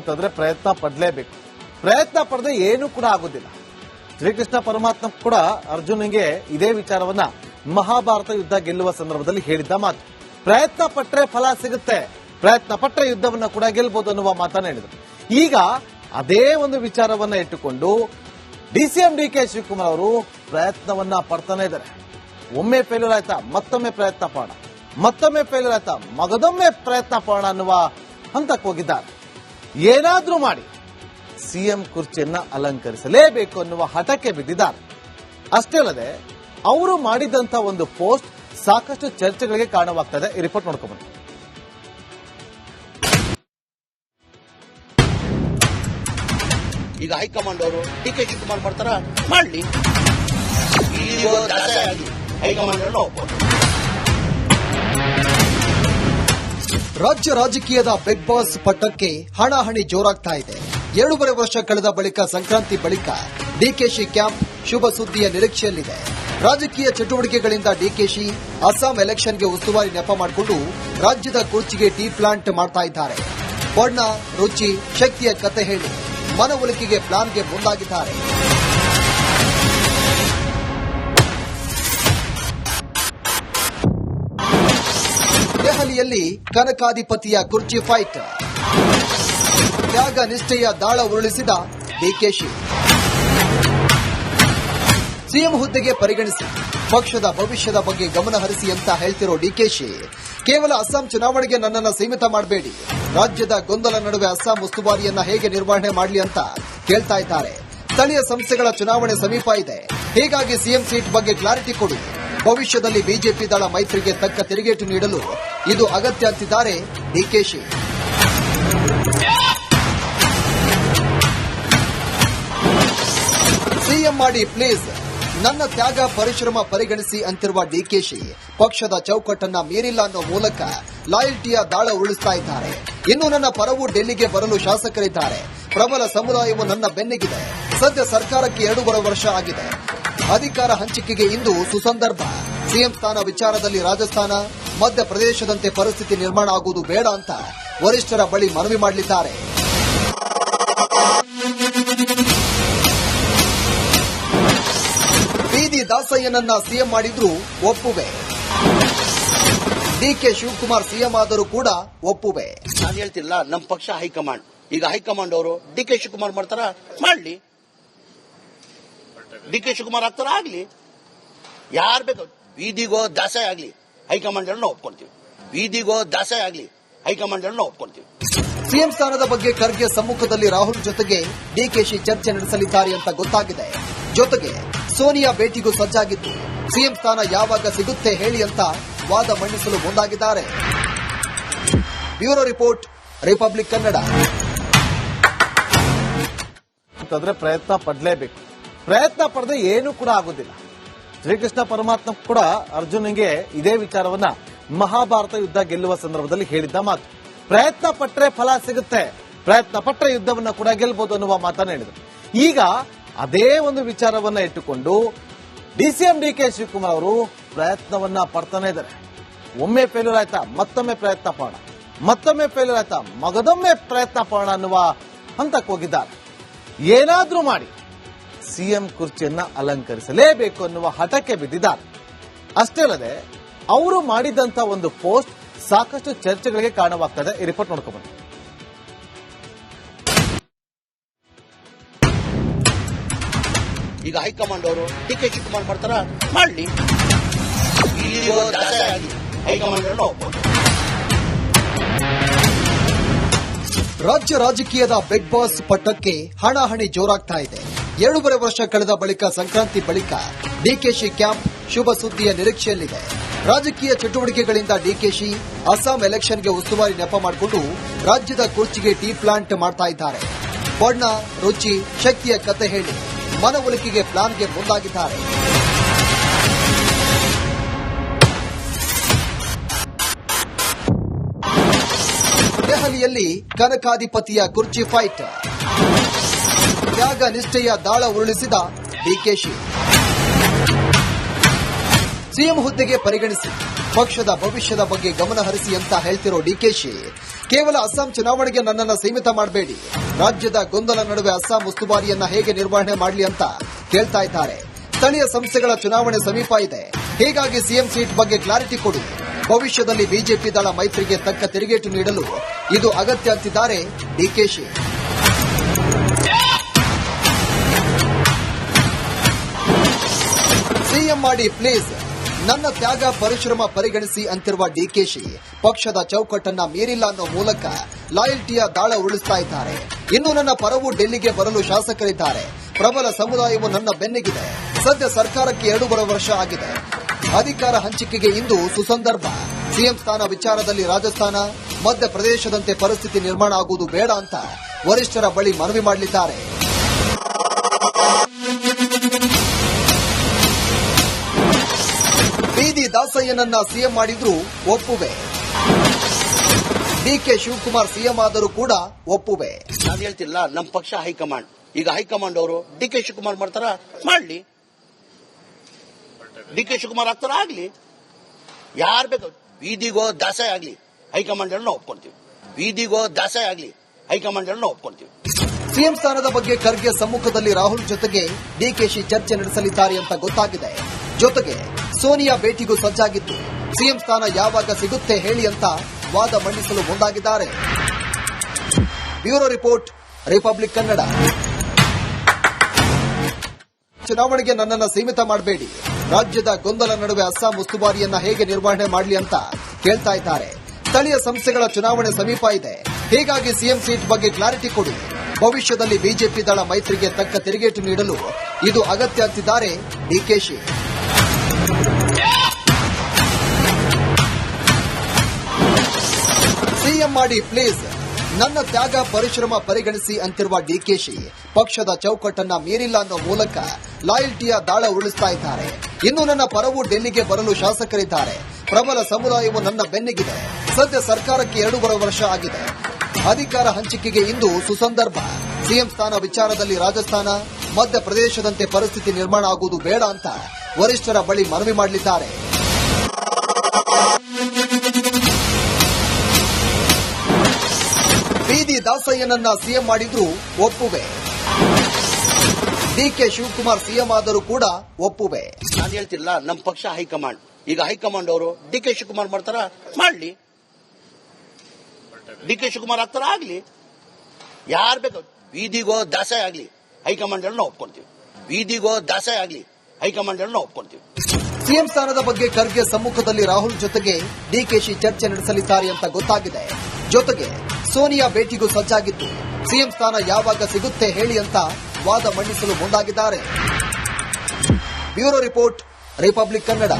ಅಂತಂದ್ರೆ ಪ್ರಯತ್ನ ಪಡಲೇಬೇಕು. ಪ್ರಯತ್ನ ಪಡದೆ ಏನೂ ಕೂಡ ಆಗೋದಿಲ್ಲ. ಶ್ರೀಕೃಷ್ಣ ಪರಮಾತ್ಮ ಕೂಡ ಅರ್ಜುನಿಗೆ ಇದೇ ವಿಚಾರವನ್ನ ಮಹಾಭಾರತ ಯುದ್ಧ ಗೆಲ್ಲುವ ಸಂದರ್ಭದಲ್ಲಿ ಹೇಳಿದ್ದ ಮಾತು. ಪ್ರಯತ್ನ ಪಟ್ಟರೆ ಫಲ ಸಿಗುತ್ತೆ, ಪ್ರಯತ್ನ ಪಟ್ಟರೆ ಯುದ್ಧವನ್ನ ಕೂಡ ಗೆಲ್ಬಹುದು ಅನ್ನುವ ಮಾತನ್ನ ಹೇಳಿದರು. ಈಗ ಅದೇ ಒಂದು ವಿಚಾರವನ್ನ ಇಟ್ಟುಕೊಂಡು ಡಿಸಿಎಂ ಡಿಕೆ ಶಿವಕುಮಾರ್ ಅವರು ಪ್ರಯತ್ನವನ್ನ ಪಡ್ತಾನೆ ಇದ್ದಾರೆ. ಒಮ್ಮೆ ಫೇಲ್ಯೂರ್ ಆಯ್ತಾ ಮತ್ತೊಮ್ಮೆ ಪ್ರಯತ್ನ ಪಡೋಣ, ಮತ್ತೊಮ್ಮೆ ಫೇಲ್ಯೂರ್ ಆಯ್ತಾ ಮಗದೊಮ್ಮೆ ಪ್ರಯತ್ನ ಪಡೋಣ ಅನ್ನುವ ಹಂತಕ್ಕೆ ಹೋಗಿದ್ದಾರೆ. ಏನಾದ್ರೂ ಮಾಡಿ ಸಿಎಂ ಕುರ್ಚಿಯನ್ನ ಅಲಂಕರಿಸಲೇಬೇಕು ಅನ್ನುವ ಹಠಕ್ಕೆ ಬಿದ್ದಿದ್ದಾರೆ. ಅಷ್ಟೇ ಅಲ್ಲದೆ ಅವರು ಮಾಡಿದಂತ ಒಂದು ಪೋಸ್ಟ್ ಸಾಕಷ್ಟು ಚರ್ಚೆಗಳಿಗೆ ಕಾರಣವಾಗ್ತಾ ಇದೆ. ಈ ರಿಪೋರ್ಟ್ ನೋಡ್ಕೊಂಡ್ಬನ್ನಿ. ಈಗ ಹೈಕಮಾಂಡ್ ಅವರು ಡಿಕೆ ಶಿವಕುಮಾರ್ ಮಾಡ್ತಾರ ಮಾಡಲಿ, ಹೈಕಮಾಂಡ್ ರಾಜ್ಯ ರಾಜಕೀಯದ ಬಿಗ್ ಬಾಸ್ ಪಟ್ಟಕ್ಕೆ ಹಣಾಹಣಿ ಜೋರಾಗ್ತಾ ಇದೆ. 7.5 ವರ್ಷ ಕಳೆದ ಬಳಿಕ ಸಂಕ್ರಾಂತಿ ಬಳಿಕ ಡಿಕೆಶಿ ಕ್ಯಾಂಪ್ ಶುಭ ಸುದ್ದಿಯ ನಿರೀಕ್ಷೆಯಲ್ಲಿದೆ. ರಾಜಕೀಯ ಚಟುವಟಿಕೆಗಳಿಂದ ಡಿಕೆಶಿ ಅಸ್ಸಾಂ ಎಲೆಕ್ಷನ್ಗೆ ಉಸ್ತುವಾರಿ ನೆಪ ಮಾಡಿಕೊಂಡು ರಾಜ್ಯದ ಕುರ್ಚಿಗೆ ಟೀ ಪ್ಲಾಂಟ್ ಮಾಡ್ತಾ ಇದ್ದಾರೆ. ಬಣ್ಣ, ರುಚಿ, ಶಕ್ತಿಯ ಕತೆ ಹೇಳಿ ಮನವೊಲಿಕೆಗೆ ಪ್ಲಾನ್ಗೆ ಮುಂದಾಗಿದ್ದಾರೆ. ದೆಹಲಿಯಲ್ಲಿ ಕನಕಾಧಿಪತಿಯ ಕುರ್ಚಿ ಫೈಟ್. ತ್ಯಾಗ ನಿಷ್ಠೆಯ ದಾಳ ಉರುಳಿಸಿದ ಡಿಕೆಶಿ. ಸಿಎಂ ಹುದ್ದೆಗೆ ಪರಿಗಣಿಸಿ ಪಕ್ಷದ ಭವಿಷ್ಯದ ಬಗ್ಗೆ ಗಮನ ಹರಿಸಿ ಅಂತ ಹೇಳ್ತಿರೋ ಡಿಕೆಶಿ, ಕೇವಲ ಅಸ್ಸಾಂ ಚುನಾವಣೆಗೆ ನನ್ನನ್ನು ಸೀಮಿತ ಮಾಡಬೇಡಿ, ರಾಜ್ಯದ ಗೊಂದಲ ನಡುವೆ ಅಸ್ಸಾಂ ಉಸ್ತುವಾರಿಯನ್ನ ಹೇಗೆ ನಿರ್ವಹಣೆ ಮಾಡಲಿ ಅಂತ ಕೇಳ್ತಾ ಇದ್ದಾರೆ. ಸ್ಥಳೀಯ ಸಂಸ್ಥೆಗಳ ಚುನಾವಣೆ ಸಮೀಪ ಇದೆ, ಹೀಗಾಗಿ ಸಿಎಂ ಸೀಟ್ ಬಗ್ಗೆ ಕ್ಲಾರಿಟಿ ಕೊಡಿ. ಭವಿಷ್ಯದಲ್ಲಿ ಬಿಜೆಪಿ ದಳ ಮೈತ್ರಿಗೆ ತಕ್ಕ ತಿರುಗೇಟು ನೀಡಲು ಇದು ಅಗತ್ಯ ಅಂತಿದ್ದಾರೆ ಡಿಕೆಶಿ. ಸಿಎಂ ಮಾಡಿ ಪ್ಲೀಸ್, ನನ್ನ ತ್ಯಾಗ ಪರಿಶ್ರಮ ಪರಿಗಣಿಸಿ ಅಂತಿರುವ ಡಿಕೆಶಿ ಪಕ್ಷದ ಚೌಕಟ್ಟನ್ನ ಮೀರಿಲ್ಲ ಅನ್ನೋ ಮೂಲಕ ಲಾಯಲ್ಟಿಯ ದಾಳ ಉರುಳಿಸ್ತಾ ಇದ್ದಾರೆ. ಇನ್ನು ನನ್ನ ಪರವೂ ಡೆಲ್ಲಿಗೆ ಬರಲು ಶಾಸಕರಿದ್ದಾರೆ. ಪ್ರಬಲ ಸಮುದಾಯವು ನನ್ನ ಬೆನ್ನಿಗಿದೆ. ಸದ್ಯ ಸರ್ಕಾರಕ್ಕೆ 2.5 ವರ್ಷ ಆಗಿದೆ. ಅಧಿಕಾರ ಹಂಚಿಕೆಗೆ ಇಂದು ಸುಸಂದರ್ಭ. ಸಿಎಂ ಸ್ಥಾನ ವಿಚಾರದಲ್ಲಿ ರಾಜಸ್ಥಾನ, ಮಧ್ಯಪ್ರದೇಶದಂತೆ ಪರಿಸ್ಥಿತಿ ನಿರ್ಮಾಣ ಆಗುವುದು ಬೇಡ ಅಂತ ವರಿಷ್ಠರ ಬಳಿ ಮನವಿ ಮಾಡಲಿದ್ದಾರೆ. ಬೀದಿ ದಾಸಯ್ಯನನ್ನ ಸಿಎಂ ಮಾಡಿದ್ರು ಒಪ್ಪುವೆ. ಡಿಕೆ ಶಿವಕುಮಾರ್ ಸಿಎಂ ಆದರೂ ಕೂಡ ಒಪ್ಪುವೆ. ನಾನು ಹೇಳ್ತಿಲ್ಲ, ನಮ್ಮ ಪಕ್ಷ ಹೈಕಮಾಂಡ್. ಈಗ ಹೈಕಮಾಂಡ್ ಅವರು ಡಿಕೆ ಶಿವಕುಮಾರ್ ಮಾಡ್ತಾರ ಮಾಡಲಿ, ಡಿಕೆ ಶಿವಕುಮಾರ್ ಆಗ್ತಾರ ಆಗ್ಲಿ, ಯಾರು ಬೇಕು ಬೀದಿಗೋ ದಾಸಯ್ಯ ಆಗ್ಲಿ ಹೈಕಮಾಂಡ್ ನಾವು ಒಪ್ಕೊಂತೀವಿ. ಬೀದಿಗೋ ದಾಸಯ್ಯ ಆಗ್ಲಿ ಹೈಕಮಾಂಡ್ ನಾವು ಒಪ್ಕೊಂತೀವಿ. ಸಿಎಂ ಸ್ಥಾನದ ಬಗ್ಗೆ ಖರ್ಗೆ ಸಮ್ಮುಖದಲ್ಲಿ ರಾಹುಲ್ ಜೊತೆಗೆ ಡಿಕೆಶಿ ಚರ್ಚೆ ನಡೆಸಲಿದ್ದಾರೆ ಅಂತ ಗೊತ್ತಾಗಿದೆ. ಜೊತೆಗೆ ಸೋನಿಯಾ ಭೇಟಿಗೂ ಸಜ್ಜಾಗಿದ್ದು ಸಿಎಂ ಸ್ಥಾನ ಯಾವಾಗ ಸಿಗುತ್ತೆ ಹೇಳಿ ಅಂತ ವಾದ ಮಂಡಿಸಲು ಮುಂದಾಗಿದ್ದಾರೆ. Bureau report, republic Kannada. ಅಂತಂದ್ರೆ ಪ್ರಯತ್ನ ಪಡಲೇಬೇಕು. ಪ್ರಯತ್ನ ಪಡದೆ ಏನೂ ಕೂಡ ಆಗೋದಿಲ್ಲ. ಶ್ರೀಕೃಷ್ಣ ಪರಮಾತ್ಮ ಕೂಡ ಅರ್ಜುನಿಗೆ ಇದೇ ವಿಚಾರವನ್ನ ಮಹಾಭಾರತ ಯುದ್ಧ ಗೆಲ್ಲುವ ಸಂದರ್ಭದಲ್ಲಿ ಹೇಳಿದ್ದ ಮಾತು. ಪ್ರಯತ್ನ ಪಟ್ಟರೆ ಫಲ ಸಿಗುತ್ತೆ, ಪ್ರಯತ್ನ ಪಟ್ಟರೆ ಯುದ್ಧವನ್ನ ಕೂಡ ಗೆಲ್ಬಹುದು ಅನ್ನುವ ಮಾತನ್ನ ಹೇಳಿದರು. ಈಗ ಅದೇ ಒಂದು ವಿಚಾರವನ್ನ ಇಟ್ಟುಕೊಂಡು ಡಿಸಿಎಂ ಡಿಕೆ ಶಿವಕುಮಾರ್ ಅವರು ಪ್ರಯತ್ನವನ್ನ ಪಡ್ತಾನೆ ಇದ್ದಾರೆ. ಒಮ್ಮೆ ಫೇಲ್ಯೂರ್ ಆಯ್ತಾ ಮತ್ತೊಮ್ಮೆ ಪ್ರಯತ್ನ ಪಡೋಣ, ಮತ್ತೊಮ್ಮೆ ಫೇಲ್ಯೂರ್ ಆಯ್ತಾ ಮಗದೊಮ್ಮೆ ಪ್ರಯತ್ನ ಪಡೋಣ ಅನ್ನುವ ಹಂತಕ್ಕೆ ಹೋಗಿದ್ದಾರೆ. ಏನಾದ್ರೂ ಮಾಡಿ ಸಿಎಂ ಕುರ್ಚಿಯನ್ನ ಅಲಂಕರಿಸಲೇಬೇಕು ಅನ್ನುವ ಹಠಕ್ಕೆ ಬಿದ್ದಿದ್ದಾರೆ. ಅಷ್ಟೇ ಅಲ್ಲದೆ ಅವರು ಮಾಡಿದಂತ ಒಂದು ಪೋಸ್ಟ್ ಸಾಕಷ್ಟು ಚರ್ಚೆಗಳಿಗೆ ಕಾರಣವಾಗ್ತಾ ಇದೆ. ಈ ರಿಪೋರ್ಟ್ ನೋಡ್ಕೊಂಡ್ಬನ್ನಿ. ಈಗ ಹೈಕಮಾಂಡ್ ಅವರು ಡಿಕೆ ಶಿವಕುಮಾರ್ ಮಾಡ್ತಾರ ಮಾಡಲಿ, ಹೈಕಮಾಂಡ್ ನಾವು ಒಪ್ಕೊಂತೀವಿ. ರಾಜ್ಯ ರಾಜಕೀಯದ ಬಿಗ್ ಬಾಸ್ ಪಟ್ಟಕ್ಕೆ ಹಣಾಹಣಿ ಜೋರಾಗ್ತಾ ಇದೆ. 7.5 ವರ್ಷ ಕಳೆದ ಬಳಿಕ ಸಂಕ್ರಾಂತಿ ಬಳಿಕ ಡಿಕೆಶಿ ಕ್ಯಾಂಪ್ ಶುಭ ಸುದ್ದಿಯ ನಿರೀಕ್ಷೆಯಲ್ಲಿದೆ. ರಾಜಕೀಯ ಚಟುವಟಿಕೆಗಳಿಂದ ಡಿಕೆಶಿ ಅಸ್ಸಾಂ ಎಲೆಕ್ಷನ್ಗೆ ಉಸ್ತುವಾರಿ ನೆಪ ಮಾಡಿಕೊಂಡು ರಾಜ್ಯದ ಕುರ್ಚಿಗೆ ಟೀ ಪ್ಲಾಂಟ್ ಮಾಡ್ತಾ ಇದ್ದಾರೆ. ಬಣ್ಣ, ರುಚಿ, ಶಕ್ತಿಯ ಕತೆ ಹೇಳಿ ಮನವೊಲಿಕೆಗೆ ಪ್ಲಾನ್ಗೆ ಮುಂದಾಗಿದ್ದಾರೆ. ದೆಹಲಿಯಲ್ಲಿ ಕನಕಾಧಿಪತಿಯ ಕುರ್ಚಿ ಫೈಟ್. ತ್ಯಾಗ ನಿಷ್ಠೆಯ ದಾಳ ಉರುಳಿಸಿದ ಡಿಕೆಶಿ. ಸಿಎಂ ಹುದ್ದೆಗೆ ಪರಿಗಣಿಸಿ ಪಕ್ಷದ ಭವಿಷ್ಯದ ಬಗ್ಗೆ ಗಮನ ಹರಿಸಿ ಅಂತ ಹೇಳ್ತಿರೋ ಡಿಕೆಶಿ, ಕೇವಲ ಅಸ್ಸಾಂ ಚುನಾವಣೆಗೆ ನನ್ನನ್ನು ಸೀಮಿತ ಮಾಡಬೇಡಿ. ರಾಜ್ಯದ ಗೊಂದಲ ನಡುವೆ ಅಸ್ಸಾಂ ಉಸ್ತುವಾರಿಯನ್ನ ಹೇಗೆ ನಿರ್ವಹಣೆ ಮಾಡಲಿ ಅಂತ ಕೇಳ್ತಾ ಇದ್ದಾರೆ. ಸ್ಥಳೀಯ ಸಂಸ್ಥೆಗಳ ಚುನಾವಣೆ ಸಮೀಪ ಇದೆ. ಹೀಗಾಗಿ ಸಿಎಂ ಸೀಟ್ ಬಗ್ಗೆ ಕ್ಲಾರಿಟಿ ಕೊಡಿ. ಭವಿಷ್ಯದಲ್ಲಿ ಬಿಜೆಪಿ ದಳ ಮೈತ್ರಿಗೆ ತಕ್ಕ ತಿರುಗೇಟು ನೀಡಲು ಇದು ಅಗತ್ಯ ಅಂತಿದ್ದಾರೆ ಡಿಕೆಶಿ. ಸಿಎಂ ಮಾಡಿ ಪ್ಲೀಸ್, ನನ್ನ ತ್ಯಾಗ ಪರಿಶ್ರಮ ಪರಿಗಣಿಸಿ ಅಂತಿರುವ ಡಿಕೆಶಿ ಪಕ್ಷದ ಚೌಕಟ್ಟನ್ನ ಮೀರಿಲ್ಲ ಅನ್ನೋ ಮೂಲಕ ಲಾಯಲ್ಟಿಯ ದಾಳ ಉಳಿಸ್ತಾ ಇದ್ದಾರೆ. ಇನ್ನು ನನ್ನ ಪರವು ಡೆಲ್ಲಿಗೆ ಬರಲು ಶಾಸಕರಿದ್ದಾರೆ. ಪ್ರಬಲ ಸಮುದಾಯವು ನನ್ನ ಬೆನ್ನಿಗಿದೆ. ಸದ್ಯ ಸರ್ಕಾರಕ್ಕೆ 2 ವರ್ಷ ಆಗಿದೆ. ಅಧಿಕಾರ ಹಂಚಿಕೆಗೆ ಇಂದು ಸುಸಂದರ್ಭ. ಸಿಎಂ ಸ್ಥಾನ ವಿಚಾರದಲ್ಲಿ ರಾಜಸ್ಥಾನ, ಮಧ್ಯಪ್ರದೇಶದಂತೆ ಪರಿಸ್ಥಿತಿ ನಿರ್ಮಾಣ ಆಗುವುದು ಬೇಡ ಅಂತ ವರಿಷ್ಠರ ಬಳಿ ಮನವಿ ಮಾಡಲಿದ್ದಾರೆ. ಬೀದಿ ದಾಸಯ್ಯನನ್ನ ಸಿಎಂ ಮಾಡಿದ್ರು ಒಪ್ಪುವೆ. ಡಿಕೆ ಶಿವಕುಮಾರ್ ಸಿಎಂ ಆದರೂ ಕೂಡ ಒಪ್ಪುವೆ. ನಾನು ಹೇಳ್ತಿಲ್ಲ, ನಮ್ಮ ಪಕ್ಷ ಹೈಕಮಾಂಡ್. ಈಗ ಹೈಕಮಾಂಡ್ ಅವರು ಡಿಕೆ ಶಿವಕುಮಾರ್ ಮಾಡ್ತಾರ, ಮಾಡ್ಲಿ. ಡಿಕೆ ಶಿವಕುಮಾರ್ ಆಗ್ತಾರ, ಆಗ್ಲಿ. ಯಾರು ಬೇಕು, ಬೀದಿಗೋ ದಾಸಯ್ಯ ಆಗ್ಲಿ, ಹೈಕಮಾಂಡ್ ನಾವು ಒಪ್ಕೊಂತೀವಿ. ಬೀದಿಗೋ ದಾಸಯ್ಯ ಆಗ್ಲಿ, ಹೈಕಮಾಂಡ್ ನಾವು ಒಪ್ಕೊಂತೀವಿ. ಸಿಎಂ ಸ್ಥಾನದ ಬಗ್ಗೆ ಖರ್ಗೆ ಸಮ್ಮುಖದಲ್ಲಿ ರಾಹುಲ್ ಜೊತೆಗೆ ಡಿಕೆಶಿ ಚರ್ಚೆ ನಡೆಸಲಿದ್ದಾರೆ ಅಂತ ಗೊತ್ತಾಗಿದೆ. ಜೊತೆಗೆ ಸೋನಿಯಾ ಭೇಟಿಗೂ ಸಜ್ಜಾಗಿತ್ತು. ಸಿಎಂ ಸ್ಥಾನ ಯಾವಾಗ ಸಿಗುತ್ತೆ ಹೇಳಿ ಅಂತ ವಾದ ಮಂಡಿಸಲು ಮುಂದಾಗಿದ್ದಾರೆ. Bureau report, republic Kannada. ಚುನಾವಣೆಗೆ ನನ್ನನ್ನು ಸೀಮಿತ ಮಾಡಬೇಡಿ. ರಾಜ್ಯದ ಗೊಂದಲ ನಡುವೆ ಅಸ್ಸಾಂ ಉಸ್ತುವಾರಿಯನ್ನ ಹೇಗೆ ನಿರ್ವಹಣೆ ಮಾಡಲಿ ಅಂತ ಕೇಳ್ತಾ ಇದ್ದಾರೆ. ಸ್ಥಳೀಯ ಸಂಸ್ಥೆಗಳ ಚುನಾವಣೆ ಸಮೀಪ ಇದೆ. ಹೀಗಾಗಿ ಸಿಎಂ ಸೀಟ್ ಬಗ್ಗೆ ಕ್ಲಾರಿಟಿ ಕೊಡಿ. ಭವಿಷ್ಯದಲ್ಲಿ ಬಿಜೆಪಿ ದಳ ಮೈತ್ರಿಗೆ ತಕ್ಕ ತಿರುಗೇಟು ನೀಡಲು ಇದು ಅಗತ್ಯ ಅಂತಿದ್ದಾರೆ ಡಿಕೆಶಿ. ಸಿಎಂ ಮಾಡಿ ಪ್ಲೀಸ್, ನನ್ನ ತ್ಯಾಗ ಪರಿಶ್ರಮ ಪರಿಗಣಿಸಿ ಅಂತಿರುವ ಡಿಕೆಶಿ ಪಕ್ಷದ ಚೌಕಟ್ಟನ್ನ ಮೀರಿಲ್ಲ ಅನ್ನೋ ಮೂಲಕ ಲಾಯಲ್ಟಿಯ ದಾಳ ಉಳಿಸ್ತಾ ಇದ್ದಾರೆ. ಇನ್ನು ನನ್ನ ಪರವು ಡೆಲ್ಲಿಗೆ ಬರಲು ಶಾಸಕರಿದ್ದಾರೆ. ಪ್ರಬಲ ಸಮುದಾಯವು ನನ್ನ ಬೆನ್ನಿಗಿದೆ. ಸದ್ಯ ಸರ್ಕಾರಕ್ಕೆ 2 ವರ್ಷ ಆಗಿದೆ. ಅಧಿಕಾರ ಹಂಚಿಕೆಗೆ ಇಂದು ಸುಸಂದರ್ಭ. ಸಿಎಂ ಸ್ಥಾನ ವಿಚಾರದಲ್ಲಿ ರಾಜಸ್ಥಾನ, ಮಧ್ಯಪ್ರದೇಶದಂತೆ ಪರಿಸ್ಥಿತಿ ನಿರ್ಮಾಣ ಆಗುವುದು ಬೇಡ ಅಂತ ವರಿಷ್ಠರ ಬಳಿ ಮನವಿ ಮಾಡಲಿದ್ದಾರೆ. ಬೀದಿ ದಾಸಯ್ಯನನ್ನ ಸಿಎಂ ಮಾಡಿದ್ರು ಒಪ್ಪುವೆ. ಡಿಕೆ ಶಿವಕುಮಾರ್ ಸಿಎಂ ಆದರೂ ಕೂಡ ಒಪ್ಪುವೆ. ನಾನು ಹೇಳ್ತಿಲ್ಲ, ನಮ್ಮ ಪಕ್ಷ ಹೈಕಮಾಂಡ್. ಈಗ ಹೈಕಮಾಂಡ್ ಅವರು ಡಿಕೆ ಶಿವಕುಮಾರ್ ಮಾಡ್ತಾರ, ಮಾಡ್ಲಿ. ಡಿಕೆ ಶಿವಕುಮಾರ್ ಆಗ್ತಾರ, ಆಗ್ಲಿ. ಯಾರು ಬೇಕು, ಬೀದಿಗೋ ದಾಸಯ್ಯ ಆಗ್ಲಿ, ಹೈಕಮಾಂಡ್ ನಾವು ಒಪ್ಕೊಂತೀವಿ. ಬೀದಿಗೋ ದಾಸಯ್ಯ ಆಗ್ಲಿ, ಹೈಕಮಾಂಡ್ ನಾವು ಒಪ್ಕೊಂತೀವಿ. ಸಿಎಂ ಸ್ಥಾನದ ಬಗ್ಗೆ ಖರ್ಗೆ ಸಮ್ಮುಖದಲ್ಲಿ ರಾಹುಲ್ ಜೊತೆಗೆ ಡಿಕೆಶಿ ಚರ್ಚೆ ನಡೆಸಲಿದ್ದಾರೆ ಅಂತ ಗೊತ್ತಾಗಿದೆ. ಜೊತೆಗೆ ಸೋನಿಯಾ ಭೇಟಿಗೂ ಸಜ್ಜಾಗಿತ್ತು. ಸಿಎಂ ಸ್ಥಾನ ಯಾವಾಗ ಸಿಗುತ್ತೆ ಹೇಳಿ ಅಂತ ವಾದ ಮಂಡಿಸಲು ಮುಂದಾಗಿದ್ದಾರೆ. Bureau report, republic Kannada.